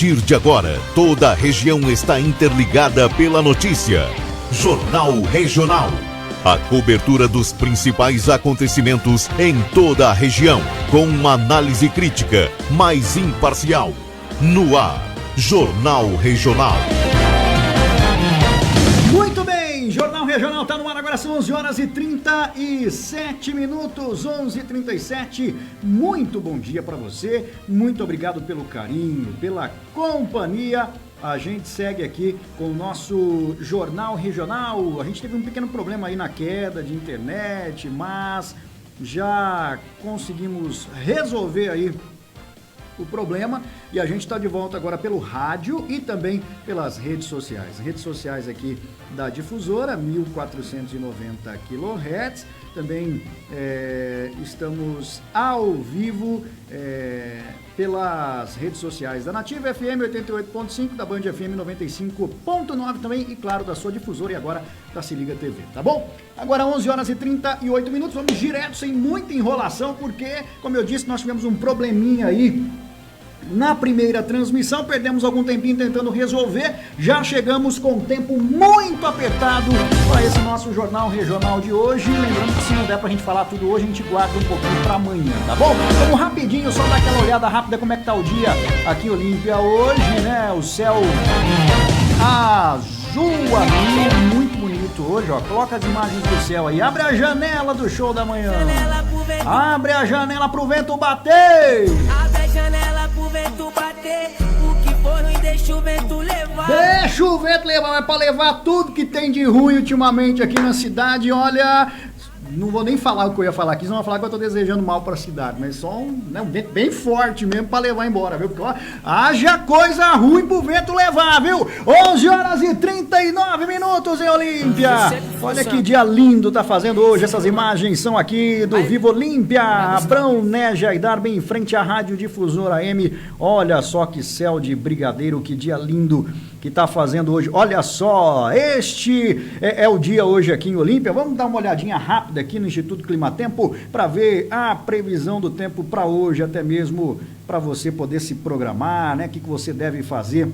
partir de agora, toda a região está interligada pela notícia. Jornal Regional. A cobertura dos principais acontecimentos em toda a região, com uma análise crítica, mais imparcial. No ar, Jornal Regional. Muito bem, Jornal Regional está no ar agora, são 11 horas e 37 minutos, 11h37. Muito bom dia para você, muito obrigado pelo carinho, pela companhia. A gente segue aqui com o nosso Jornal Regional. A gente teve um pequeno problema aí na queda de internet, mas já conseguimos resolver aí o problema e a gente está de volta agora pelo rádio e também pelas redes sociais. Redes sociais aqui da Difusora, 1490 kHz. Também estamos ao vivo pelas redes sociais da Nativa FM 88.5, da Band FM 95.9 também e, claro, da sua Difusora e agora da Se Liga TV, tá bom? Agora 11 horas e 38 minutos, vamos direto, sem muita enrolação, porque, como eu disse, nós tivemos um probleminha aí na primeira transmissão, perdemos algum tempinho tentando resolver, já chegamos com um tempo muito apertado para esse nosso Jornal Regional de hoje, lembrando que se não der pra gente falar tudo hoje, a gente guarda um pouquinho pra amanhã, tá bom? Vamos rapidinho, só dar aquela olhada rápida como é que tá o dia aqui em Olímpia hoje, né? O céu azul aqui, muito bonito hoje, ó, coloca as imagens do céu aí, abre a janela do show da manhã, abre a janela pro vento bater, abre a janela pro vento bater, o que for ruim deixa o vento levar. Deixa o vento levar, é pra levar tudo que tem de ruim ultimamente aqui na cidade, olha. Não vou nem falar o que eu ia falar aqui, senão vão falar que eu tô desejando mal pra cidade, mas só um vento bem forte mesmo pra levar embora, viu? Porque, ó, haja coisa ruim pro vento levar, viu? 11 horas e 39 minutos em Olímpia. Olha que dia lindo tá fazendo hoje, essas imagens são aqui do Vivo Olímpia, Abrão, Négia e Dar, bem em frente à Rádio Difusora AM. Olha só que céu de brigadeiro, que dia lindo que tá fazendo hoje. Olha só, este é o dia hoje aqui em Olímpia. Vamos dar uma olhadinha rápida aqui no Instituto Climatempo para ver a previsão do tempo para hoje, até mesmo para você poder se programar, né? O que você deve fazer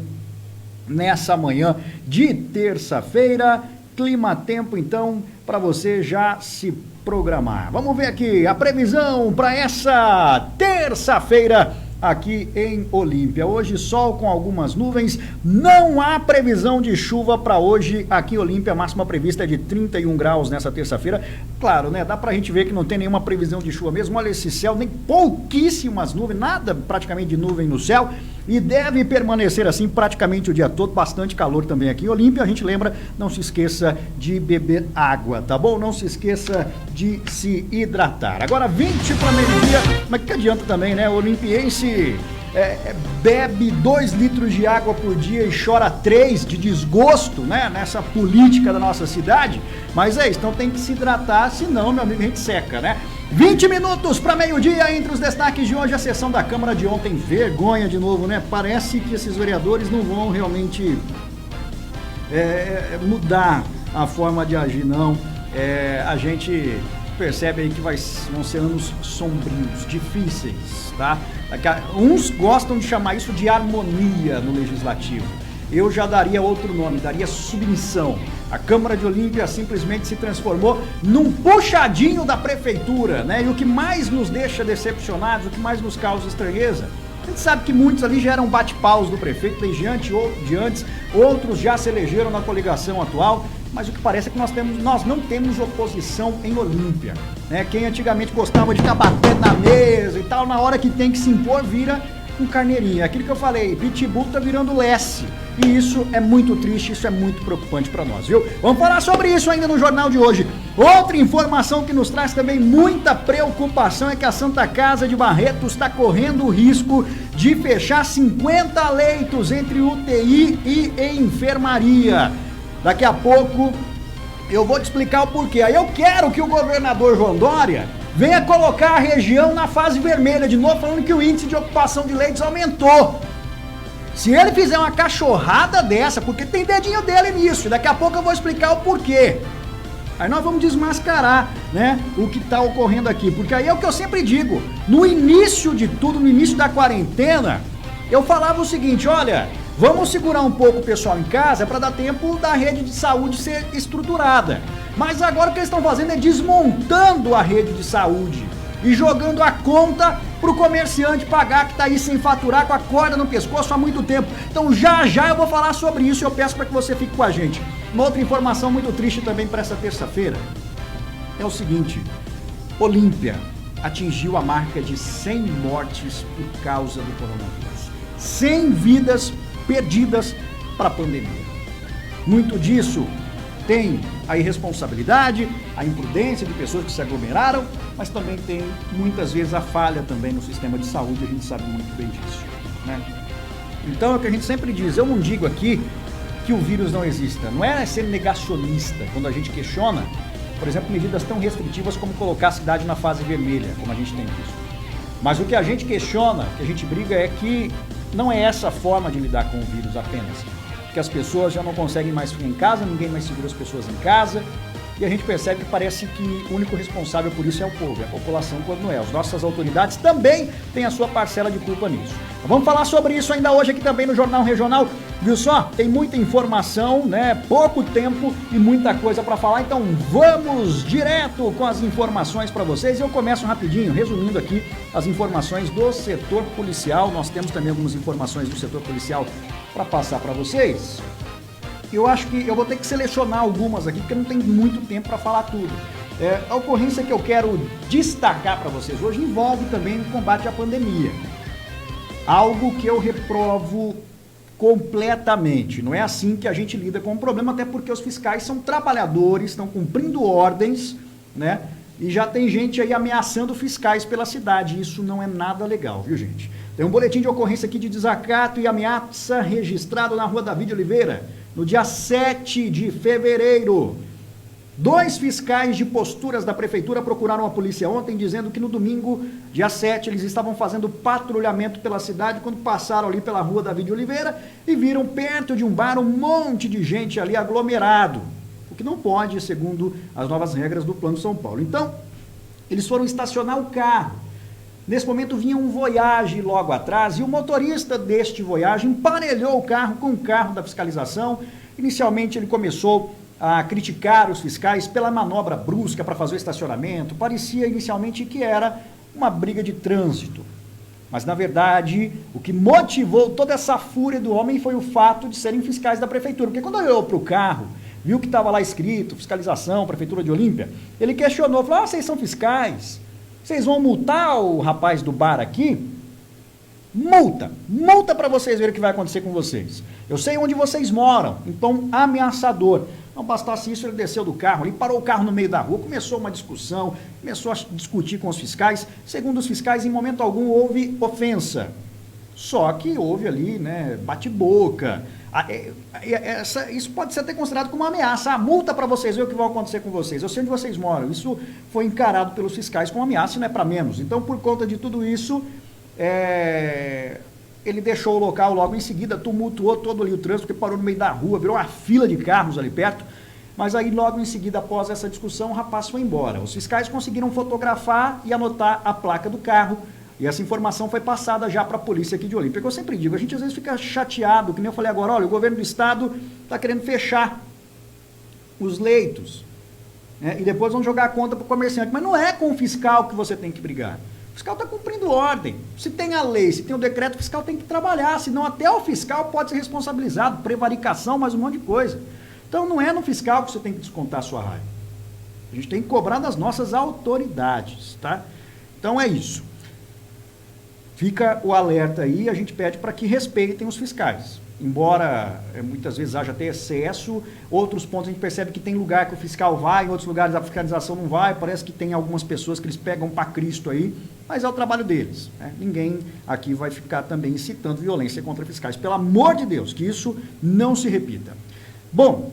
nessa manhã de terça-feira. Climatempo, então, para você já se programar. Vamos ver aqui a previsão para essa terça-feira aqui em Olímpia. Hoje sol com algumas nuvens, não há previsão de chuva para hoje aqui em Olímpia, a máxima prevista é de 31 graus nessa terça-feira. Claro, né, dá pra gente ver que não tem nenhuma previsão de chuva mesmo, olha esse céu, nem pouquíssimas nuvens, nada praticamente de nuvem no céu, e deve permanecer assim praticamente o dia todo, bastante calor também aqui em Olímpia. A gente lembra, não se esqueça de beber água, tá bom? Não se esqueça de se hidratar. Agora 20 para meio-dia, mas que adianta também, né? O olimpiense bebe 2 litros de água por dia e chora 3 de desgosto, né? Nessa política da nossa cidade, mas é isso, então tem que se hidratar, senão, meu amigo, a gente seca, né? 20 minutos para meio-dia, entre os destaques de hoje, a sessão da Câmara de ontem, vergonha de novo, né? Parece que esses vereadores não vão realmente mudar a forma de agir, não. A gente percebe aí que vão ser anos sombrios, difíceis, tá? Uns gostam de chamar isso de harmonia no Legislativo. Eu já daria outro nome, daria submissão. A Câmara de Olímpia simplesmente se transformou num puxadinho da prefeitura, né? E o que mais nos deixa decepcionados, o que mais nos causa estranheza, a gente sabe que muitos ali já eram bate-paus do prefeito desde antes, outros já se elegeram na coligação atual, mas o que parece é que nós não temos oposição em Olímpia, né? Quem antigamente gostava de ficar batendo na mesa e tal, na hora que tem que se impor, vira um carneirinho. É aquilo que eu falei, Pitbull tá virando Lessie. E isso é muito triste, isso é muito preocupante para nós, viu? Vamos falar sobre isso ainda no jornal de hoje. Outra informação que nos traz também muita preocupação é que a Santa Casa de Barretos está correndo o risco de fechar 50 leitos entre UTI e enfermaria. Daqui a pouco eu vou te explicar o porquê. Aí eu quero que o governador João Dória venha colocar a região na fase vermelha de novo, falando que o índice de ocupação de leitos aumentou. Se ele fizer uma cachorrada dessa, porque tem dedinho dele nisso, daqui a pouco eu vou explicar o porquê. Aí nós vamos desmascarar, né, o que está ocorrendo aqui, porque aí é o que eu sempre digo, no início de tudo, no início da quarentena, eu falava o seguinte, olha, vamos segurar um pouco o pessoal em casa para dar tempo da rede de saúde ser estruturada. Mas agora o que eles estão fazendo é desmontando a rede de saúde e jogando a conta pro comerciante pagar, que tá aí sem faturar, com a corda no pescoço há muito tempo. Então já eu vou falar sobre isso e eu peço para que você fique com a gente. Uma outra informação muito triste também para essa terça-feira é o seguinte, Olímpia atingiu a marca de 100 mortes por causa do coronavírus. 100 vidas perdidas para a pandemia. Muito disso tem a irresponsabilidade, a imprudência de pessoas que se aglomeraram, mas também tem muitas vezes a falha também no sistema de saúde, a gente sabe muito bem disso, né? Então é o que a gente sempre diz, eu não digo aqui que o vírus não exista, não é ser negacionista quando a gente questiona, por exemplo, medidas tão restritivas como colocar a cidade na fase vermelha, como a gente tem visto. Mas o que a gente questiona, o que a gente briga é que não é essa a forma de lidar com o vírus apenas. Que as pessoas já não conseguem mais ficar em casa, ninguém mais segura as pessoas em casa, e a gente percebe que parece que o único responsável por isso é o povo, é a população, quando não é. As nossas autoridades também têm a sua parcela de culpa nisso. Vamos falar sobre isso ainda hoje aqui também no Jornal Regional, viu só? Tem muita informação, né? Pouco tempo e muita coisa para falar, então vamos direto com as informações para vocês. Eu começo rapidinho, resumindo aqui as informações do setor policial. Nós temos também algumas informações do setor policial para passar para vocês. Eu acho que eu vou ter que selecionar algumas aqui, porque não tem muito tempo para falar tudo. A ocorrência que eu quero destacar para vocês hoje envolve também o combate à pandemia. Algo que eu reprovo completamente. Não é assim que a gente lida com o problema, até porque os fiscais são trabalhadores, estão cumprindo ordens, né? E já tem gente aí ameaçando fiscais pela cidade. Isso não é nada legal, viu, gente? Tem um boletim de ocorrência aqui de desacato e ameaça registrado na Rua Davi de Oliveira, no dia 7 de fevereiro. 2 fiscais de posturas da prefeitura procuraram a polícia ontem, dizendo que no domingo, dia 7, eles estavam fazendo patrulhamento pela cidade quando passaram ali pela Rua Davi de Oliveira e viram perto de um bar um monte de gente ali aglomerado, o que não pode, segundo as novas regras do Plano São Paulo. Então, eles foram estacionar o carro. Nesse momento vinha um Voyage logo atrás e o motorista deste Voyage emparelhou o carro com o carro da fiscalização. Inicialmente ele começou a criticar os fiscais pela manobra brusca para fazer o estacionamento. Parecia inicialmente que era uma briga de trânsito. Mas na verdade o que motivou toda essa fúria do homem foi o fato de serem fiscais da prefeitura. Porque quando olhou para o carro, viu que estava lá escrito fiscalização, Prefeitura de Olímpia, ele questionou, falou, vocês são fiscais? Vocês vão multar o rapaz do bar aqui? Multa para vocês verem o que vai acontecer com vocês. Eu sei onde vocês moram, então ameaçador. Não bastasse isso, ele desceu do carro, ele parou o carro no meio da rua, começou uma discussão, começou a discutir com os fiscais. Segundo os fiscais, em momento algum houve ofensa. Só que houve ali, né, bate-boca. Isso pode ser até considerado como uma ameaça. A multa para vocês ver o que vai acontecer com vocês. Eu sei onde vocês moram. Isso foi encarado pelos fiscais como ameaça e não é para menos. Então, por conta de tudo isso, ele deixou o local logo em seguida, tumultuou todo ali o trânsito, porque parou no meio da rua, virou uma fila de carros ali perto. Mas aí, logo em seguida, após essa discussão, o rapaz foi embora. Os fiscais conseguiram fotografar e anotar a placa do carro. E essa informação foi passada já para a polícia aqui de Olímpia. Eu sempre digo, a gente às vezes fica chateado, que nem eu falei agora, olha, o governo do estado está querendo fechar os leitos, né, e depois vão jogar a conta para o comerciante. Mas não é com o fiscal que você tem que brigar. O fiscal está cumprindo ordem. Se tem a lei, se tem o decreto, o fiscal tem que trabalhar, senão até o fiscal pode ser responsabilizado, prevaricação, mais um monte de coisa. Então não é no fiscal que você tem que descontar a sua raiva. A gente tem que cobrar das nossas autoridades, tá? Então é isso. Fica o alerta aí, a gente pede para que respeitem os fiscais. Embora muitas vezes haja até excesso, outros pontos a gente percebe que tem lugar que o fiscal vai, em outros lugares a fiscalização não vai, parece que tem algumas pessoas que eles pegam para Cristo aí, mas é o trabalho deles, né? Ninguém aqui vai ficar também incitando violência contra fiscais. Pelo amor de Deus, que isso não se repita. Bom,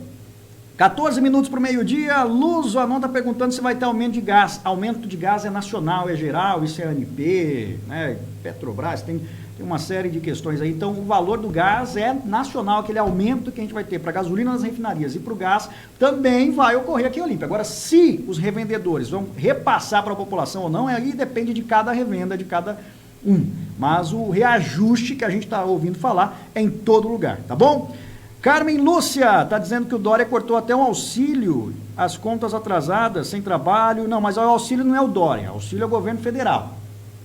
14 minutos para o meio-dia, Luzo Anon está perguntando se vai ter aumento de gás. Aumento de gás é nacional, é geral, isso é ANP, né, Petrobras, tem uma série de questões aí. Então, o valor do gás é nacional, aquele aumento que a gente vai ter para a gasolina nas refinarias e para o gás também vai ocorrer aqui em Olímpia. Agora, se os revendedores vão repassar para a população ou não, aí depende de cada revenda, de cada um. mas o reajuste que a gente está ouvindo falar é em todo lugar, tá bom? Carmen Lúcia está dizendo que o Dória cortou até um auxílio, as contas atrasadas, sem trabalho. Não, mas o auxílio não é o Dória, o auxílio é o governo federal.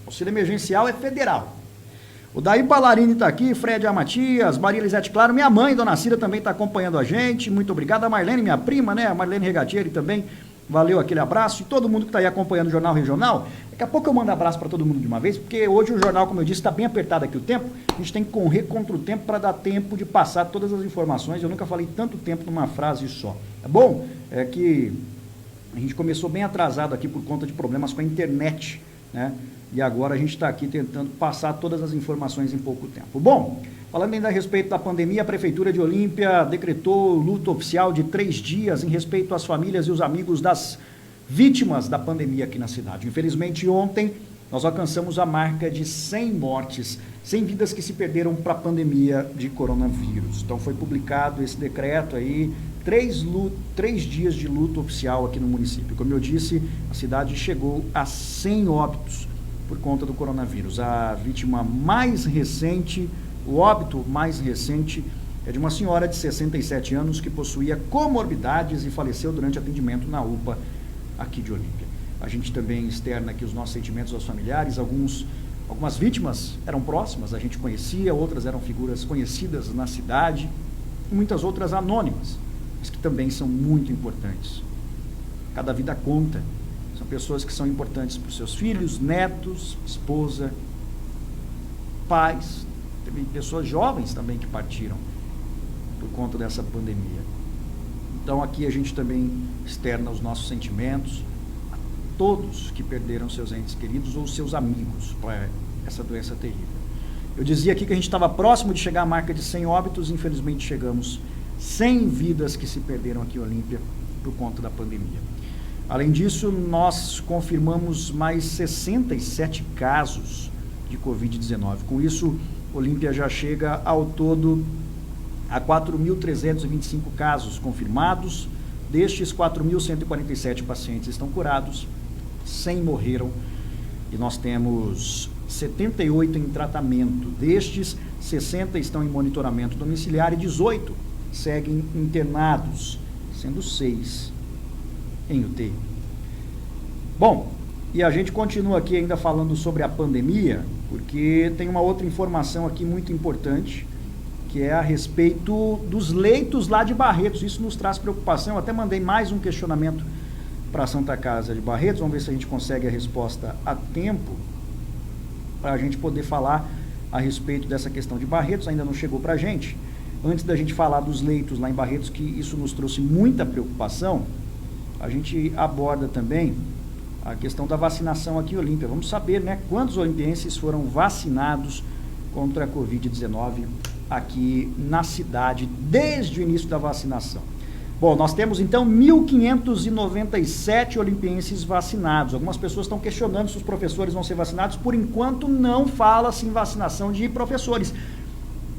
O auxílio emergencial é federal. O Daí Ballarini está aqui, Fred A. Matias, Maria Elisete Claro, minha mãe, Dona Cida, também está acompanhando a gente. Muito obrigado. A Marlene, minha prima, né? A Marlene Regatieri também. Valeu aquele abraço. E todo mundo que está aí acompanhando o Jornal Regional. Daqui a pouco eu mando abraço para todo mundo de uma vez, porque hoje o jornal, como eu disse, está bem apertado aqui o tempo. A gente tem que correr contra o tempo para dar tempo de passar todas as informações. Eu nunca falei tanto tempo numa frase só. Tá bom? É que a gente começou bem atrasado aqui por conta de problemas com a internet, né? E agora a gente está aqui tentando passar todas as informações em pouco tempo. Bom, falando ainda a respeito da pandemia, a Prefeitura de Olímpia decretou luto oficial de 3 dias em respeito às famílias e os amigos das vítimas da pandemia aqui na cidade. Infelizmente, ontem nós alcançamos a marca de 100 mortes, 100 vidas que se perderam para a pandemia de coronavírus. Então foi publicado esse decreto aí, 3 dias de luto oficial aqui no município. Como eu disse, a cidade chegou a 100 óbitos por conta do coronavírus. A vítima mais recente, o óbito mais recente, é de uma senhora de 67 anos que possuía comorbidades e faleceu durante atendimento na UPA aqui de Olímpia. A gente também externa aqui os nossos sentimentos aos familiares. Algumas vítimas eram próximas, a gente conhecia, outras eram figuras conhecidas na cidade, e muitas outras anônimas, mas que também são muito importantes. Cada vida conta. São pessoas que são importantes para os seus filhos, netos, esposa, pais, teve pessoas jovens também que partiram por conta dessa pandemia. Então aqui a gente também externa os nossos sentimentos a todos que perderam seus entes queridos ou seus amigos para essa doença terrível. Eu dizia aqui que a gente estava próximo de chegar à marca de 100 óbitos, infelizmente chegamos 100 vidas que se perderam aqui em Olímpia por conta da pandemia. Além disso, nós confirmamos mais 67 casos de Covid-19. Com isso, Olímpia já chega ao todo a 4.325 casos confirmados. Destes, 4.147 pacientes estão curados, 100 morreram e nós temos 78 em tratamento. Destes, 60 estão em monitoramento domiciliar e 18 seguem internados, sendo 6 em UTI. Bom, e a gente continua aqui ainda falando sobre a pandemia, porque tem uma outra informação aqui muito importante, que é a respeito dos leitos lá de Barretos. Isso nos traz preocupação. Eu até mandei mais um questionamento para a Santa Casa de Barretos, vamos ver se a gente consegue a resposta a tempo, para a gente poder falar a respeito dessa questão de Barretos. Ainda não chegou para a gente. Antes da gente falar dos leitos lá em Barretos, que isso nos trouxe muita preocupação, a gente aborda também a questão da vacinação aqui em Olímpia. Vamos saber, né, quantos olimpienses foram vacinados contra a Covid-19 aqui na cidade desde o início da vacinação. Bom, nós temos então 1.597 olimpienses vacinados. Algumas pessoas estão questionando se os professores vão ser vacinados. Por enquanto não fala-se em vacinação de professores.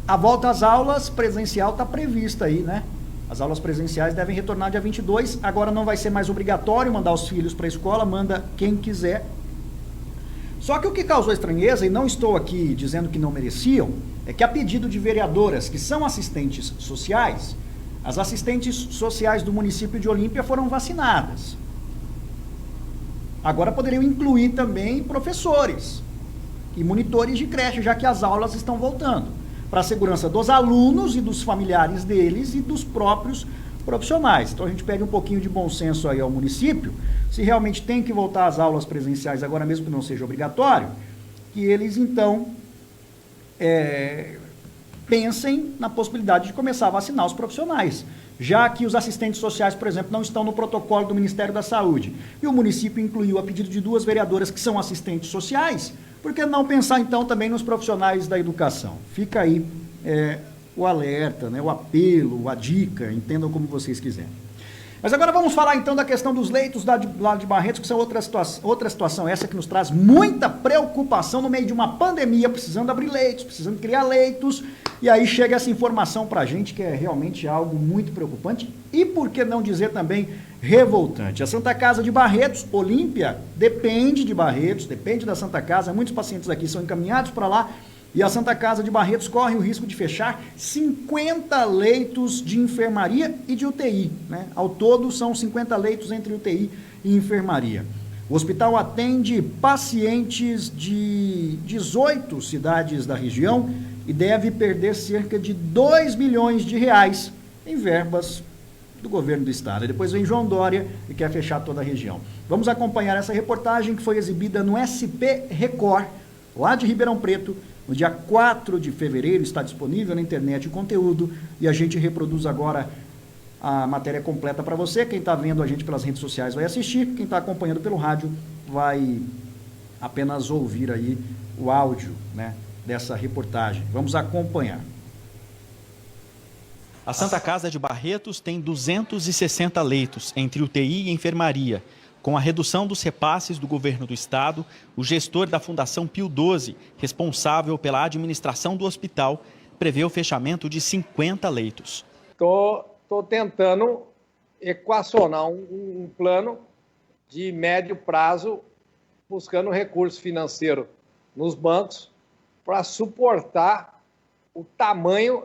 A volta às aulas presencial está prevista aí, né? As aulas presenciais devem retornar dia 22, agora não vai ser mais obrigatório mandar os filhos para a escola, manda quem quiser. Só que o que causou estranheza, e não estou aqui dizendo que não mereciam, é que a pedido de vereadoras que são assistentes sociais, as assistentes sociais do município de Olímpia foram vacinadas. Agora poderiam incluir também professores e monitores de creche, já que as aulas estão voltando, para a segurança dos alunos e dos familiares deles e dos próprios profissionais. Então a gente pede um pouquinho de bom senso aí ao município, se realmente tem que voltar às aulas presenciais agora, mesmo que não seja obrigatório, que eles então pensem na possibilidade de começar a vacinar os profissionais, já que os assistentes sociais, por exemplo, não estão no protocolo do Ministério da Saúde, e o município incluiu a pedido de 2 vereadoras que são assistentes sociais. Por que não pensar, então, também nos profissionais da educação? Fica aí o alerta, né, o apelo, a dica, entendam como vocês quiserem. Mas agora vamos falar então da questão dos leitos lá de Barretos, que são outra situação, essa que nos traz muita preocupação no meio de uma pandemia, precisando abrir leitos, precisando criar leitos, e aí chega essa informação pra gente que é realmente algo muito preocupante e, por que não dizer também, revoltante. A Santa Casa de Barretos, Olímpia, depende de Barretos, depende da Santa Casa, muitos pacientes aqui são encaminhados para lá, e a Santa Casa de Barretos corre o risco de fechar 50 leitos de enfermaria e de UTI, né? Ao todo são 50 leitos entre UTI e enfermaria. O hospital atende pacientes de 18 cidades da região e deve perder cerca de 2 milhões de reais em verbas do governo do estado. E depois vem João Dória e quer fechar toda a região. Vamos acompanhar essa reportagem que foi exibida no SP Record, lá de Ribeirão Preto, no dia 4 de fevereiro. Está disponível na internet o conteúdo e a gente reproduz agora a matéria completa para você. Quem está vendo a gente pelas redes sociais vai assistir, quem está acompanhando pelo rádio vai apenas ouvir aí o áudio, né, dessa reportagem. Vamos acompanhar. A Santa Casa de Barretos tem 260 leitos entre UTI e enfermaria. Com a redução dos repasses do governo do estado, o gestor da Fundação Pio XII, responsável pela administração do hospital, prevê o fechamento de 50 leitos. Estou tentando equacionar um plano de médio prazo, buscando recurso financeiro nos bancos para suportar o tamanho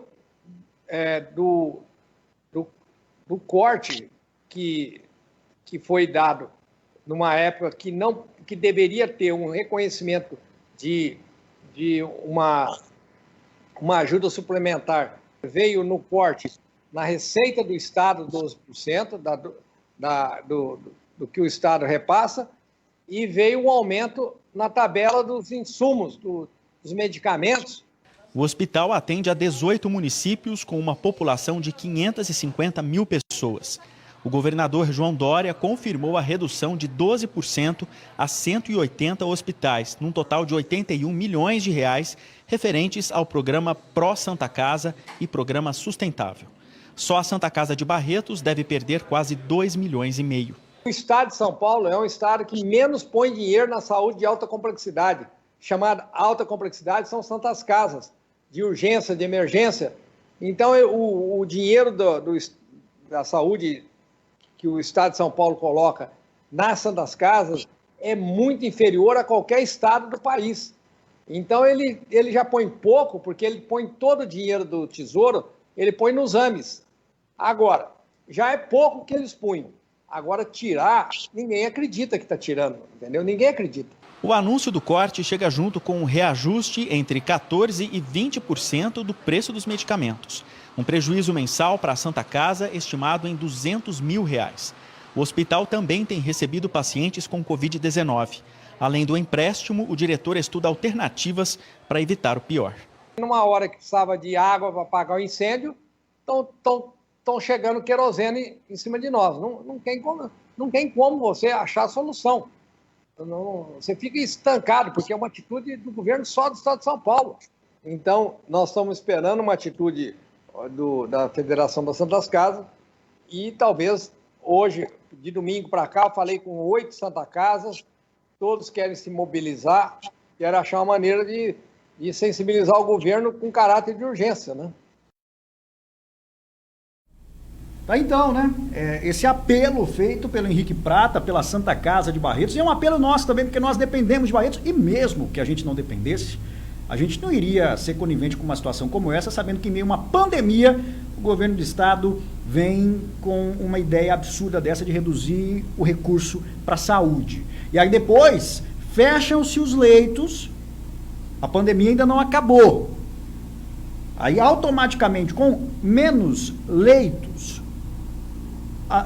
do corte que foi dado numa época que deveria ter um reconhecimento de uma ajuda suplementar. Veio no corte na receita do Estado, 12% do que o Estado repassa, e veio um aumento na tabela dos insumos, dos medicamentos. O hospital atende a 18 municípios com uma população de 550 mil pessoas. O governador João Dória confirmou a redução de 12% a 180 hospitais, num total de 81 milhões de reais, referentes ao programa Pró Santa Casa e Programa Sustentável. Só a Santa Casa de Barretos deve perder quase 2 milhões e meio. O estado de São Paulo é um estado que menos põe dinheiro na saúde de alta complexidade. Chamada alta complexidade são santas casas de urgência, de emergência. Então, o dinheiro da saúde que o estado de São Paulo coloca nas santas casas é muito inferior a qualquer estado do país. Então, ele já põe pouco, porque ele põe todo o dinheiro do tesouro, ele põe nos AMES. Agora, já é pouco que eles punham. Agora, tirar, ninguém acredita que está tirando, entendeu? Ninguém acredita. O anúncio do corte chega junto com um reajuste entre 14% e 20% do preço dos medicamentos. Um prejuízo mensal para a Santa Casa estimado em R$200 mil. O hospital também tem recebido pacientes com Covid-19. Além do empréstimo, o diretor estuda alternativas para evitar o pior. Numa hora que precisava de água para apagar o incêndio, estão chegando querosene em cima de nós. Não tem como você achar a solução. Você fica estancado, porque é uma atitude do governo só do estado de São Paulo. Então, nós estamos esperando uma atitude da Federação das Santas Casas e talvez hoje, de domingo para cá, eu falei com 8 Santa Casas, todos querem se mobilizar, querem achar uma maneira de sensibilizar o governo com caráter de urgência, né? Tá então, né? Esse apelo feito pelo Henrique Prata, pela Santa Casa de Barretos, e é um apelo nosso também, porque nós dependemos de Barretos, e mesmo que a gente não dependesse, a gente não iria ser conivente com uma situação como essa, sabendo que em meio a uma pandemia, o governo do estado vem com uma ideia absurda dessa de reduzir o recurso para a saúde. E aí depois, fecham-se os leitos, a pandemia ainda não acabou. Aí automaticamente, com menos leitos,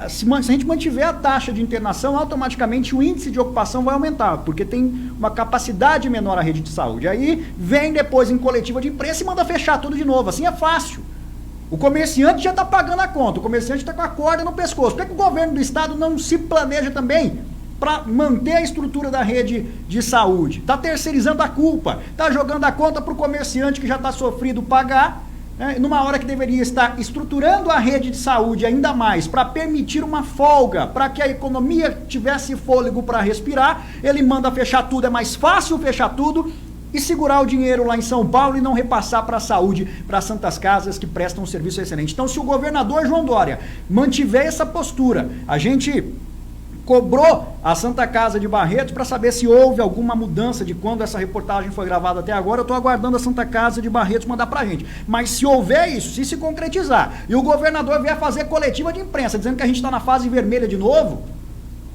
se a gente mantiver a taxa de internação, automaticamente o índice de ocupação vai aumentar, porque tem uma capacidade menor a rede de saúde. Aí vem depois em coletiva de imprensa e manda fechar tudo de novo. Assim é fácil. O comerciante já está pagando a conta, o comerciante está com a corda no pescoço. Por que o governo do estado não se planeja também para manter a estrutura da rede de saúde? Está terceirizando a culpa, está jogando a conta para o comerciante que já está sofrido pagar, numa hora que deveria estar estruturando a rede de saúde ainda mais, para permitir uma folga, para que a economia tivesse fôlego para respirar, ele manda fechar tudo, é mais fácil fechar tudo e segurar o dinheiro lá em São Paulo e não repassar para a saúde, para as santas casas que prestam um serviço excelente. Então, se o governador João Dória mantiver essa postura, a gente cobrou a Santa Casa de Barretos para saber se houve alguma mudança de quando essa reportagem foi gravada até agora. Eu estou aguardando a Santa Casa de Barretos mandar para a gente. Mas se houver isso, se concretizar, e o governador vier fazer coletiva de imprensa dizendo que a gente está na fase vermelha de novo,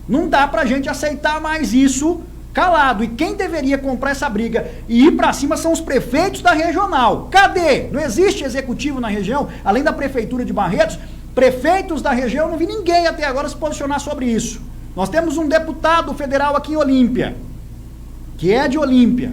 não dá para a gente aceitar mais isso calado. E quem deveria comprar essa briga e ir para cima são os prefeitos da regional. Cadê? Não existe executivo na região, além da prefeitura de Barretos. Prefeitos da região, não vi ninguém até agora se posicionar sobre isso. Nós temos um deputado federal aqui em Olímpia, que é de Olímpia,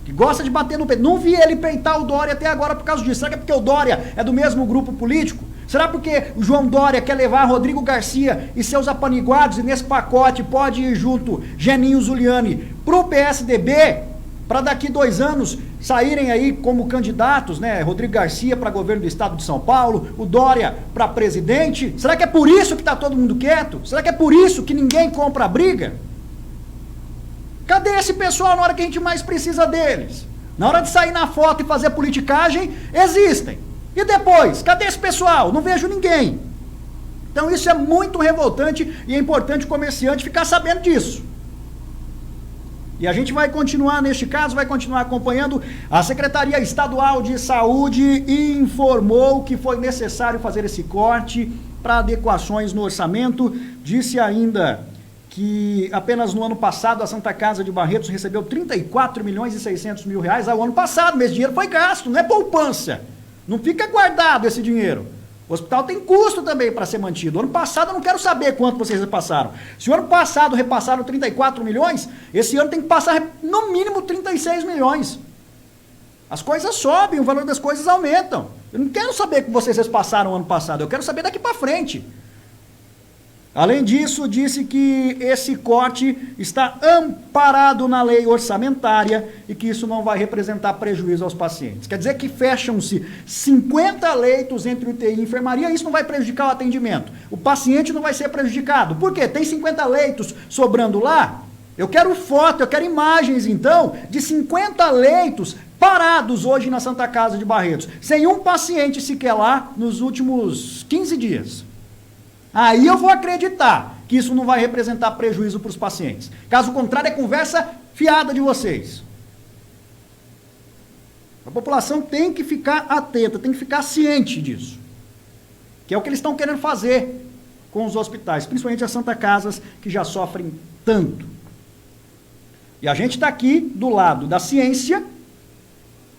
que gosta de bater no peito. Não vi ele peitar o Dória até agora por causa disso. Será que é porque o Dória é do mesmo grupo político? Será porque o João Dória quer levar Rodrigo Garcia e seus apaniguados e nesse pacote pode ir junto Geninho Zuliani pro PSDB, para daqui 2 anos saírem aí como candidatos, né? Rodrigo Garcia para governo do estado de São Paulo, o Dória para presidente. Será que é por isso que está todo mundo quieto? Será que é por isso que ninguém compra a briga? Cadê esse pessoal na hora que a gente mais precisa deles? Na hora de sair na foto e fazer politicagem, existem. E depois, cadê esse pessoal? Não vejo ninguém. Então isso é muito revoltante e é importante o comerciante ficar sabendo disso. E a gente vai continuar, neste caso, vai continuar acompanhando. A Secretaria Estadual de Saúde informou que foi necessário fazer esse corte para adequações no orçamento. Disse ainda que apenas no ano passado a Santa Casa de Barretos recebeu 34 milhões e 600 mil reais ao ano passado, mas esse dinheiro foi gasto, não é poupança. Não fica guardado esse dinheiro. O hospital tem custo também para ser mantido. Ano passado eu não quero saber quanto vocês repassaram. Se o ano passado repassaram 34 milhões, esse ano tem que passar no mínimo 36 milhões. As coisas sobem, o valor das coisas aumentam. Eu não quero saber o que vocês repassaram ano passado, eu quero saber daqui para frente. Além disso, disse que esse corte está amparado na lei orçamentária e que isso não vai representar prejuízo aos pacientes. Quer dizer que fecham-se 50 leitos entre UTI e enfermaria, isso não vai prejudicar o atendimento. O paciente não vai ser prejudicado. Por quê? Tem 50 leitos sobrando lá? Eu quero foto, eu quero imagens, então, de 50 leitos parados hoje na Santa Casa de Barretos, sem um paciente sequer lá nos últimos 15 dias. Aí eu vou acreditar que isso não vai representar prejuízo para os pacientes. Caso contrário, é conversa fiada de vocês. A população tem que ficar atenta, tem que ficar ciente disso. Que é o que eles estão querendo fazer com os hospitais, principalmente as Santa Casas, que já sofrem tanto. E a gente está aqui do lado da ciência,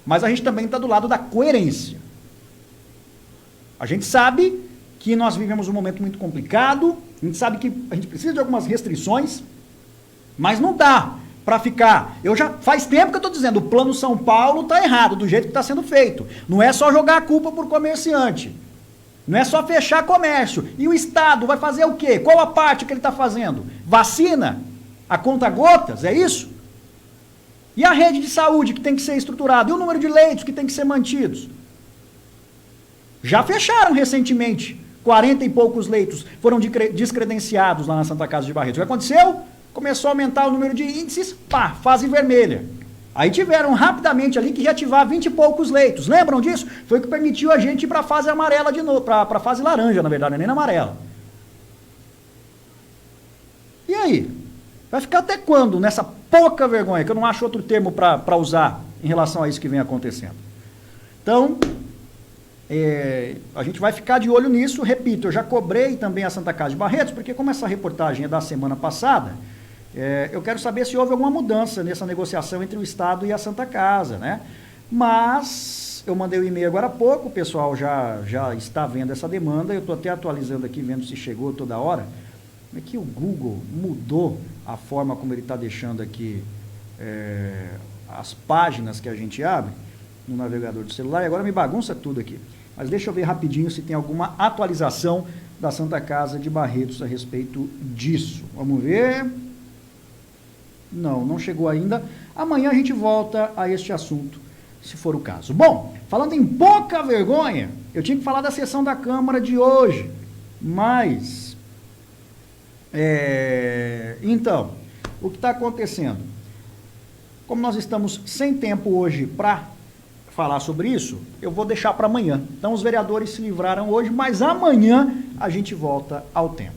mas a gente também está do lado da coerência. A gente sabe que nós vivemos um momento muito complicado, a gente sabe que a gente precisa de algumas restrições, mas não dá para ficar. Faz tempo que eu estou dizendo, o Plano São Paulo está errado, do jeito que está sendo feito. Não é só jogar a culpa por comerciante, não é só fechar comércio. E o Estado vai fazer o quê? Qual a parte que ele está fazendo? Vacina? A conta gotas? É isso? E a rede de saúde que tem que ser estruturada? E o número de leitos que tem que ser mantidos? Já fecharam recentemente 40 e poucos leitos, foram descredenciados lá na Santa Casa de Barretos. O que aconteceu? Começou a aumentar o número de índices, fase vermelha. Aí tiveram rapidamente ali que reativar 20 e poucos leitos. Lembram disso? Foi o que permitiu a gente ir para a fase amarela de novo, para a fase laranja, na verdade, nem na amarela. E aí? Vai ficar até quando nessa pouca vergonha, que eu não acho outro termo para usar em relação a isso que vem acontecendo? Então, a gente vai ficar de olho nisso. Repito, eu já cobrei também a Santa Casa de Barretos, porque como essa reportagem é da semana passada, eu quero saber se houve alguma mudança nessa negociação entre o Estado e a Santa Casa, né? Mas eu mandei o e-mail agora há pouco, o pessoal já está vendo essa demanda, eu estou até atualizando aqui, vendo se chegou toda hora. É que o Google mudou a forma como ele está deixando aqui as páginas que a gente abre no navegador do celular, e agora me bagunça tudo aqui. Mas deixa eu ver rapidinho se tem alguma atualização da Santa Casa de Barretos a respeito disso. Vamos ver. Não chegou ainda. Amanhã a gente volta a este assunto. se for o caso. Bom, falando em pouca vergonha, eu tinha que falar da sessão da Câmara de hoje, mas, então, o que está acontecendo? Como nós estamos sem tempo hoje para falar sobre isso, eu vou deixar para amanhã. Então, os vereadores se livraram hoje, mas amanhã a gente volta ao tema.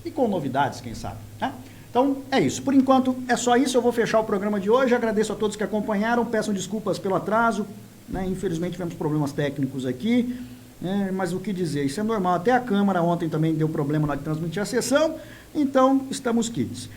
E com novidades, quem sabe, né? Então, é isso. Por enquanto, é só isso. Eu vou fechar o programa de hoje. Agradeço a todos que acompanharam. Peço desculpas pelo atraso, né? Infelizmente, tivemos problemas técnicos aqui, né? Mas o que dizer? Isso é normal. Até a Câmara ontem também deu problema na de transmitir a sessão. Então, estamos quites.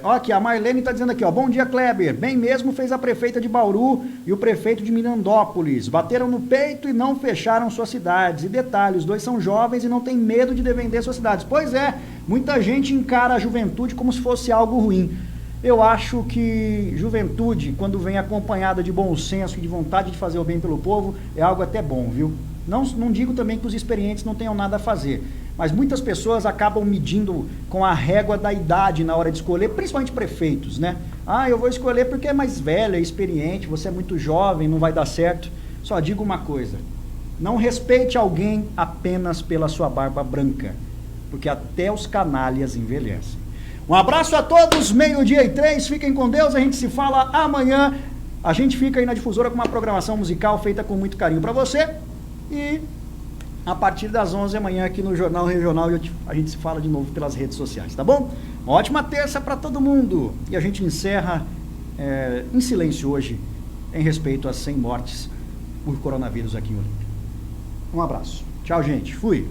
Ó, aqui, a Marlene está dizendo aqui, ó, bom dia, Kleber, bem mesmo fez a prefeita de Bauru e o prefeito de Mirandópolis, bateram no peito e não fecharam suas cidades, e detalhe, os dois são jovens e não têm medo de defender suas cidades. Pois é, muita gente encara a juventude como se fosse algo ruim. Eu acho que juventude, quando vem acompanhada de bom senso e de vontade de fazer o bem pelo povo, é algo até bom, viu? Não digo também que os experientes não tenham nada a fazer, mas muitas pessoas acabam medindo com a régua da idade na hora de escolher, principalmente prefeitos, né? Ah, eu vou escolher porque é mais velho, é experiente, você é muito jovem, não vai dar certo. Só digo uma coisa, não respeite alguém apenas pela sua barba branca, porque até os canalhas envelhecem. Um abraço a todos, 12:03, fiquem com Deus, a gente se fala amanhã. A gente fica aí na Difusora com uma programação musical feita com muito carinho para você. E a partir das 11 amanhã aqui no Jornal Regional a gente se fala de novo pelas redes sociais, tá bom? Uma ótima terça para todo mundo. E a gente encerra em silêncio hoje, em respeito às 100 mortes por coronavírus aqui em Olímpia. Um abraço. Tchau, gente. Fui.